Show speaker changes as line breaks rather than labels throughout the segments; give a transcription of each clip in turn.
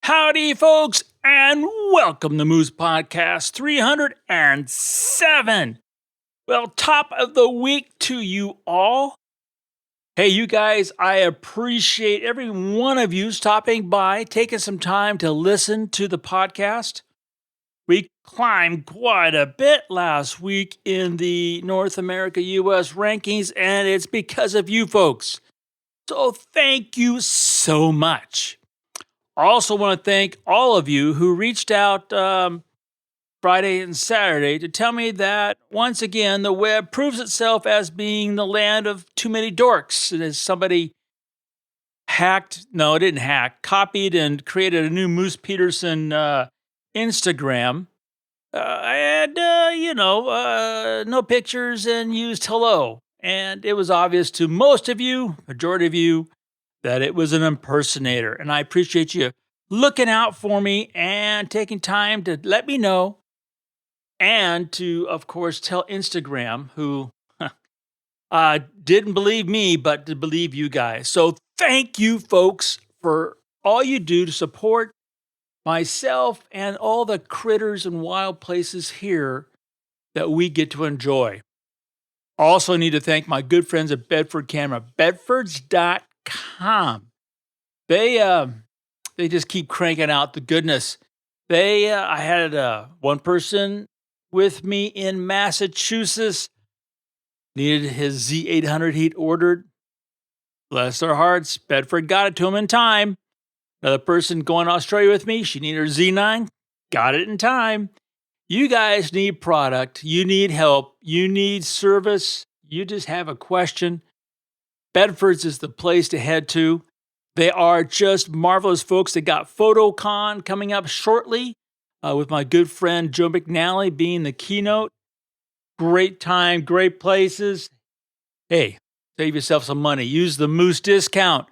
Howdy, folks, and welcome to Moose Podcast 307. Well, top of the week to you all. Hey, you guys, I appreciate every one of you stopping by, taking some time to listen to the podcast. We climbed quite a bit last week in the North America US rankings, and it's because of you folks. So thank you so much. I also want to thank all of you who reached out Friday and Saturday to tell me that, once again, the web proves itself as being the land of too many dorks. And as somebody copied and created a new Moose Peterson Instagram, no pictures and used hello. And it was obvious to most of you, majority of you, that it was an impersonator. And I appreciate you looking out for me and taking time to let me know. And to, of course, tell Instagram, who didn't believe me, but to believe you guys. So thank you, folks, for all you do to support myself and all the critters and wild places here that we get to enjoy. Also need to thank my good friends at Bedford Camera, bedfords.com. They just keep cranking out the goodness. I had one person with me in Massachusetts, needed his Z800 heat ordered. Bless their hearts, Bedford got it to him in time. Another person going to Australia with me, she needed her Z9, got it in time. You guys need product, you need help, you need service, you just have a question. Bedford's is the place to head to. They are just marvelous folks. They got PhotoCon coming up shortly with my good friend Joe McNally being the keynote. Great time, great places. Hey, save yourself some money. Use the Moose discount.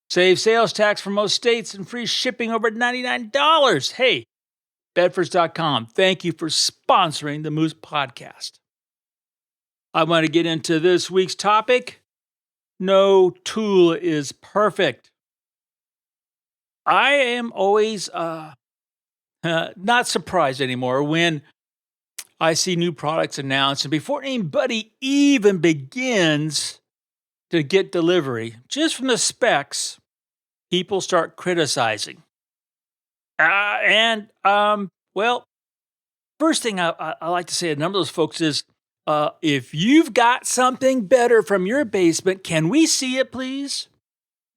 Save sales tax for most states and free shipping over $99. Hey, bedfords.com. Thank you for sponsoring the Moose Podcast. I want to get into this week's topic. No tool is perfect. I am always not surprised anymore when I see new products announced, and before anybody even begins to get delivery, just from the specs, people start criticizing. First thing I like to say to a number of those folks is, if you've got something better from your basement, can we see it, please?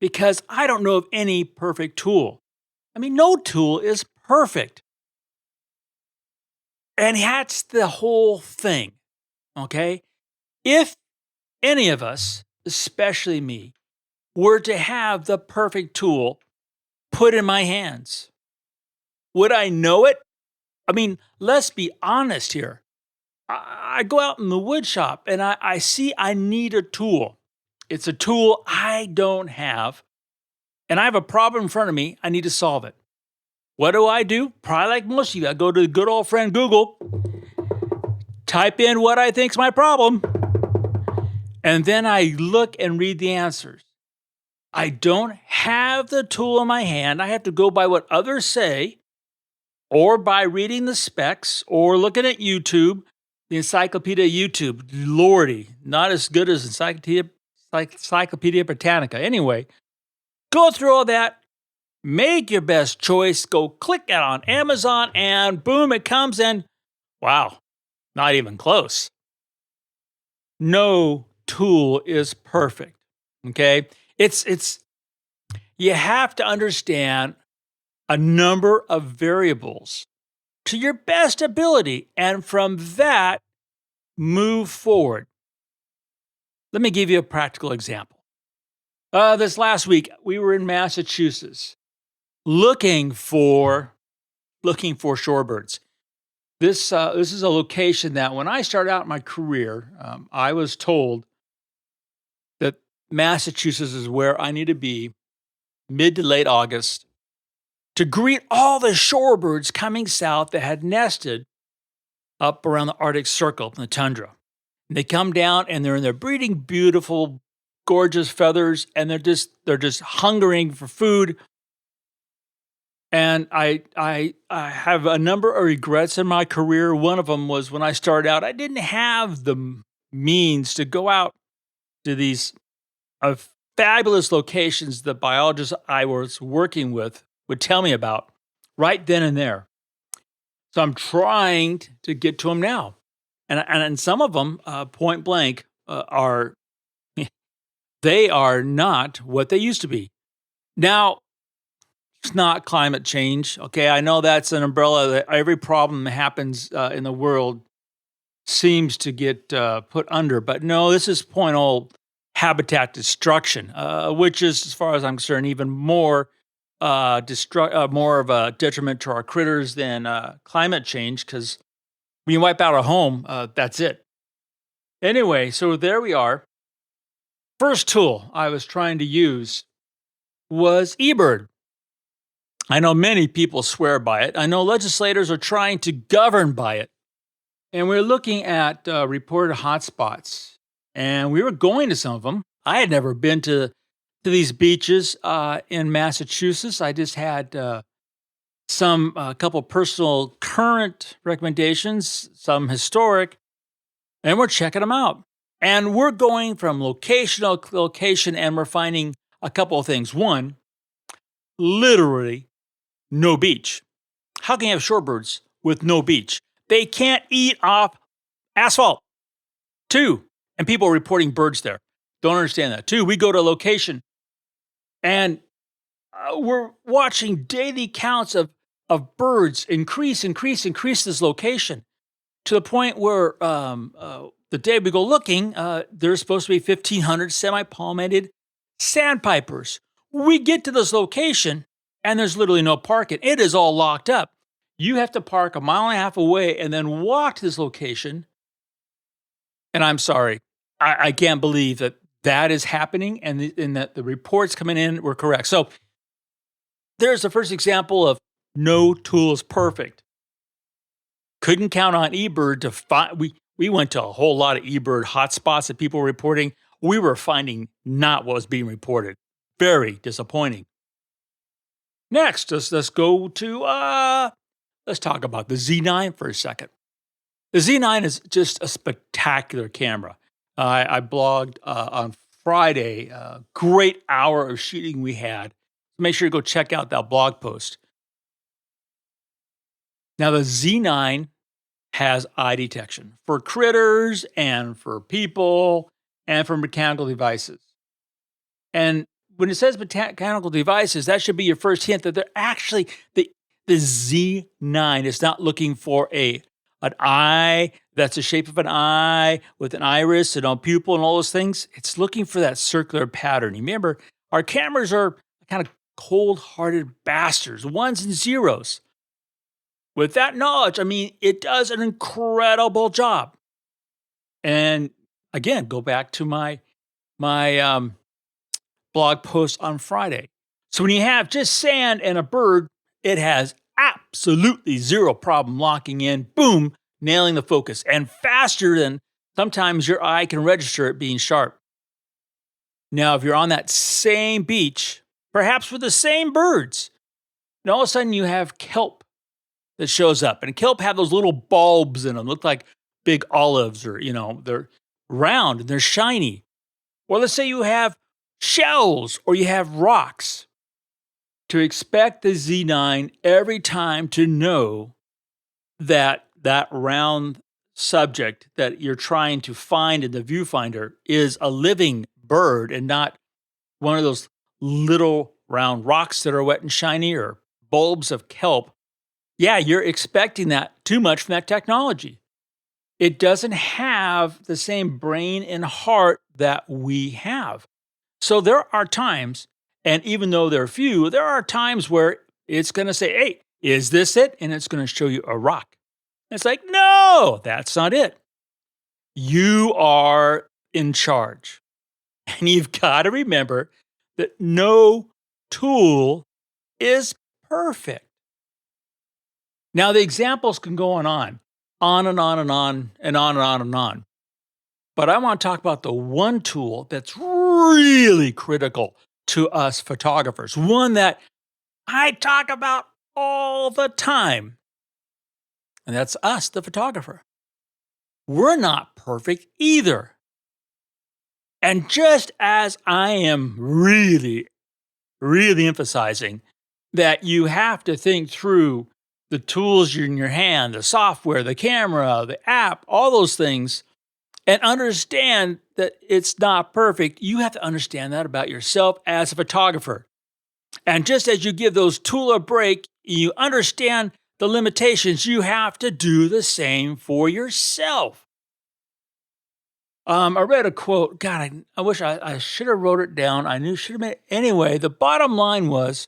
Because I don't know of any perfect tool. I mean, no tool is perfect. And that's the whole thing, okay? If any of us, especially me, were to have the perfect tool put in my hands, would I know it? I mean, let's be honest here. I go out in the wood shop and I see I need a tool. It's a tool I don't have, and I have a problem in front of me. I need to solve it. What do? Probably like most of you, I go to the good old friend Google, type in what I think's my problem, and then I look and read the answers. I don't have the tool in my hand. I have to go by what others say, or by reading the specs, or looking at YouTube, the Encyclopedia YouTube. Lordy, not as good as Encyclopedia Britannica. Anyway, go through all that, make your best choice, go click it on Amazon, and boom, it comes in. Wow, not even close. No tool is perfect, okay? You have to understand a number of variables to your best ability, and from that, move forward. Let me give you a practical example. This last week, we were in Massachusetts looking for shorebirds. This is a location that when I started out my career, I was told that Massachusetts is where I need to be mid to late August to greet all the shorebirds coming south that had nested up around the Arctic Circle in the tundra. And they come down and they're in their breeding beautiful, gorgeous feathers, and they're just hungering for food. And I have a number of regrets in my career. One of them was when I started out, I didn't have the means to go out to these uh, fabulous locations the biologists I was working with would tell me about right then and there. So I'm trying to get to them now, and some of them, point blank, are they are not what they used to be. Now, it's not climate change. Okay, I know that's an umbrella that every problem that happens in the world seems to get put under, but no, this is point old habitat destruction, which is, as far as I'm concerned, even more more of a detriment to our critters than climate change. Because when you wipe out a home, that's it. Anyway, so there we are. First tool I was trying to use was eBird. I know many people swear by it. I know legislators are trying to govern by it. And we're looking at reported hotspots. And we were going to some of them. I had never been to these beaches in Massachusetts. I just had some a couple personal current recommendations, some historic, and we're checking them out. And we're going from location to location, and we're finding a couple of things. One, literally no beach. How can you have shorebirds with no beach? They can't eat off asphalt. Two, and people are reporting birds there. Don't understand that. Two, we go to a location and we're watching daily counts of birds increase this location to the point where the day we go looking, there's supposed to be 1,500 semi-palmated sandpipers. We get to this location and there's literally no parking. It is all locked up. You have to park a mile and a half away and then walk to this location. And I'm sorry, I can't believe that that is happening and that the reports coming in were correct. So there's the first example of no tool is perfect. Couldn't count on eBird to find. We went to a whole lot of eBird hotspots that people were reporting. We were finding not what was being reported. Very disappointing. Next, let's go to let's talk about the Z9 for a second. The Z9 is just a spectacular camera. I blogged on Friday. Great hour of shooting we had. Make sure to go check out that blog post. Now, the Z9 has eye detection for critters and for people and for mechanical devices. And when it says mechanical devices, that should be your first hint that they're actually the Z9 is not looking for an eye that's the shape of an eye with an iris and a pupil and all those things. It's looking for that circular pattern. Remember, our cameras are kind of cold-hearted bastards, ones and zeros. With that knowledge, I mean, it does an incredible job. And again, go back to my blog post on Friday. So when you have just sand and a bird, it has absolutely zero problem locking in, boom, nailing the focus, and faster than sometimes your eye can register it being sharp. Now, if you're on that same beach, perhaps with the same birds, and all of a sudden you have kelp that shows up. And kelp have those little bulbs in them, look like big olives, or, they're round and they're shiny. Or let's say you have shells or you have rocks. To expect the Z9 every time to know that that round subject that you're trying to find in the viewfinder is a living bird and not one of those little round rocks that are wet and shiny or bulbs of kelp. Yeah, you're expecting that too much from that technology. It doesn't have the same brain and heart that we have. So there are times, and even though there are few, there are times where it's going to say, hey, is this it? And it's going to show you a rock. And it's like, no, that's not it. You are in charge. And you've got to remember that no tool is perfect. Now, the examples can go on and on and on and on and on and on and on. But I want to talk about the one tool that's really critical to us photographers, one that I talk about all the time. And that's us, the photographer. We're not perfect either. And just as I am really, really emphasizing that you have to think through the tools in your hand, the software, the camera, the app, all those things, and understand that it's not perfect, you have to understand that about yourself as a photographer. And just as you give those tools a break, you understand the limitations, you have to do the same for yourself. I read a quote. God, I wish I should have wrote it down. I knew should have made it. Anyway, the bottom line was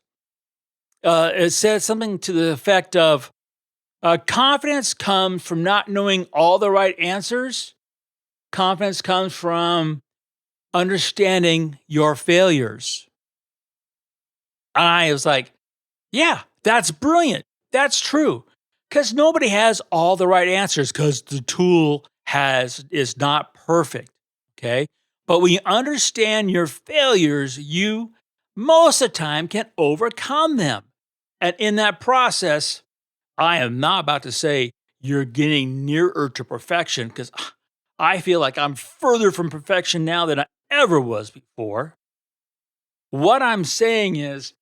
it said something to the effect of confidence comes from not knowing all the right answers. Confidence comes from understanding your failures. And I was like, yeah, that's brilliant. That's true. Because nobody has all the right answers because the tool is not perfect. Okay. But when you understand your failures, you most of the time can overcome them. And in that process, I am not about to say you're getting nearer to perfection because I feel like I'm further from perfection now than I ever was before. What I'm saying is,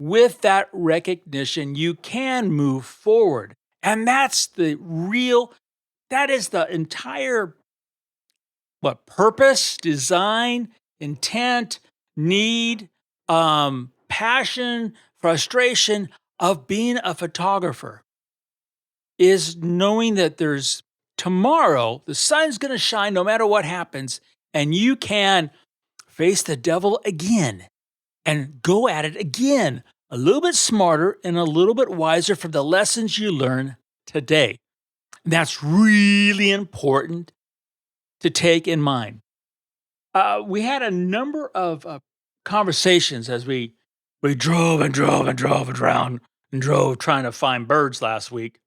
with that recognition, you can move forward. And that is the entire purpose, design, intent, need, passion, frustration of being a photographer is knowing that there's tomorrow, the sun's going to shine no matter what happens, and you can face the devil again and go at it again, a little bit smarter and a little bit wiser from the lessons you learn today. And that's really important to take in mind. We had a number of conversations as we drove and drove and drove around and drove trying to find birds last week.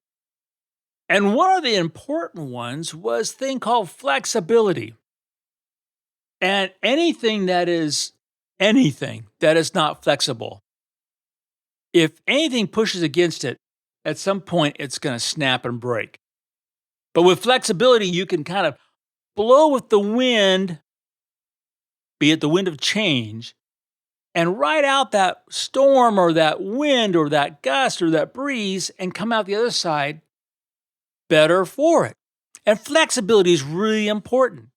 And one of the important ones was a thing called flexibility. And anything that is not flexible, if anything pushes against it, at some point it's going to snap and break. But with flexibility, you can kind of blow with the wind, be it the wind of change, and ride out that storm or that wind or that gust or that breeze and come out the other side better for it. And flexibility is really important.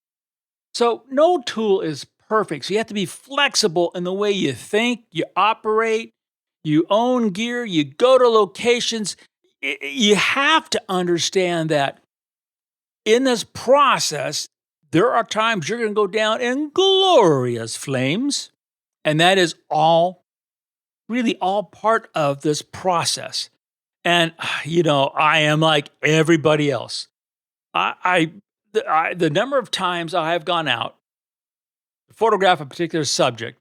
So no tool is perfect. So you have to be flexible in the way you think, you operate, you own gear, you go to locations. You have to understand that in this process, there are times you're going to go down in glorious flames. And that is really all part of this process. And, I am like everybody else. The number of times I have gone out to photograph a particular subject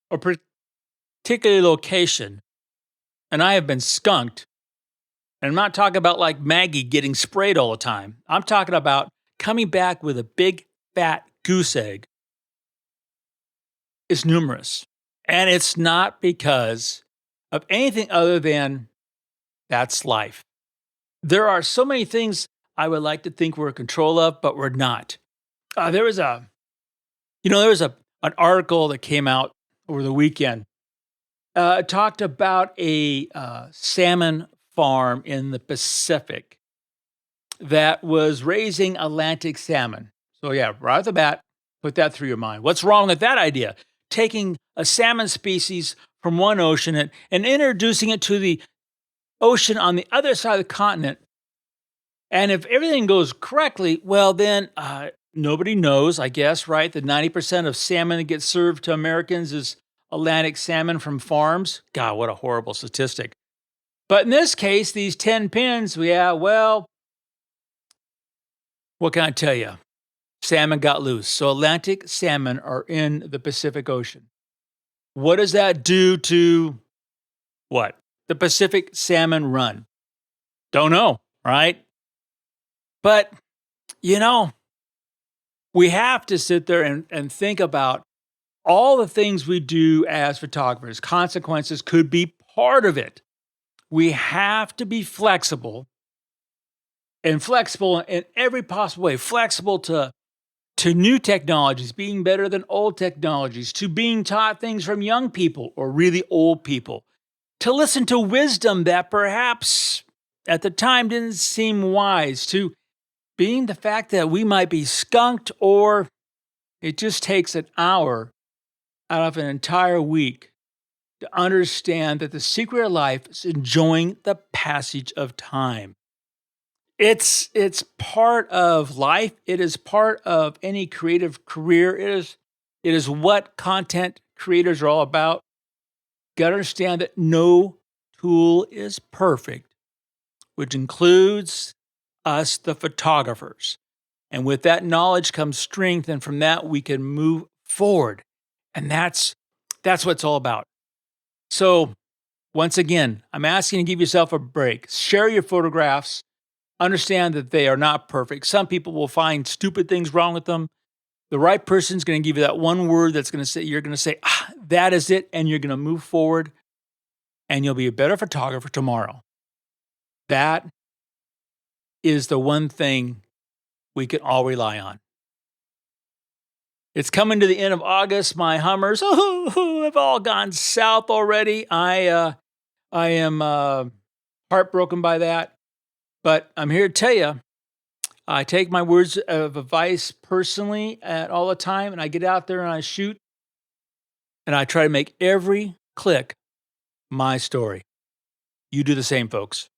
or particular location, and I have been skunked. And I'm not talking about like Maggie getting sprayed all the time. I'm talking about coming back with a big fat goose egg. It's numerous. And it's not because of anything other than that's life. There are so many things I would like to think we're in control of, but we're not. There was an article that came out over the weekend. It talked about a salmon farm in the Pacific that was raising Atlantic salmon. So yeah, right off the bat, put that through your mind. What's wrong with that idea? Taking a salmon species from one ocean and introducing it to the ocean on the other side of the continent. And if everything goes correctly, well, then nobody knows, I guess, right? The 90% of salmon that gets served to Americans is Atlantic salmon from farms. God, what a horrible statistic. But in this case, these 10 pins, what can I tell you? Salmon got loose. So Atlantic salmon are in the Pacific Ocean. What does that do to what? The Pacific salmon run? Don't know, right? But, we have to sit there and think about all the things we do as photographers. Consequences could be part of it. We have to be flexible and flexible in every possible way, flexible to new technologies being better than old technologies, to being taught things from young people or really old people, to listen to wisdom that perhaps at the time didn't seem wise, to being the fact that we might be skunked or it just takes an hour out of an entire week to understand that the secret of life is enjoying the passage of time. It's part of life. It is part of any creative career. It is what content creators are all about. You got to understand that no tool is perfect, which includes us, the photographers. And with that knowledge comes strength, and from that we can move forward. And that's what it's all about. So, once again, I'm asking you to give yourself a break. Share your photographs. Understand that they are not perfect. Some people will find stupid things wrong with them. The right person's going to give you that one word that's going to say, you're going to say, that is it. And you're going to move forward and you'll be a better photographer tomorrow. That is the one thing we can all rely on. It's coming to the end of August. My Hummers have all gone south already. I am heartbroken by that. But I'm here to tell you, I take my words of advice personally at all the time, and I get out there and I shoot, and I try to make every click my story. You do the same, folks.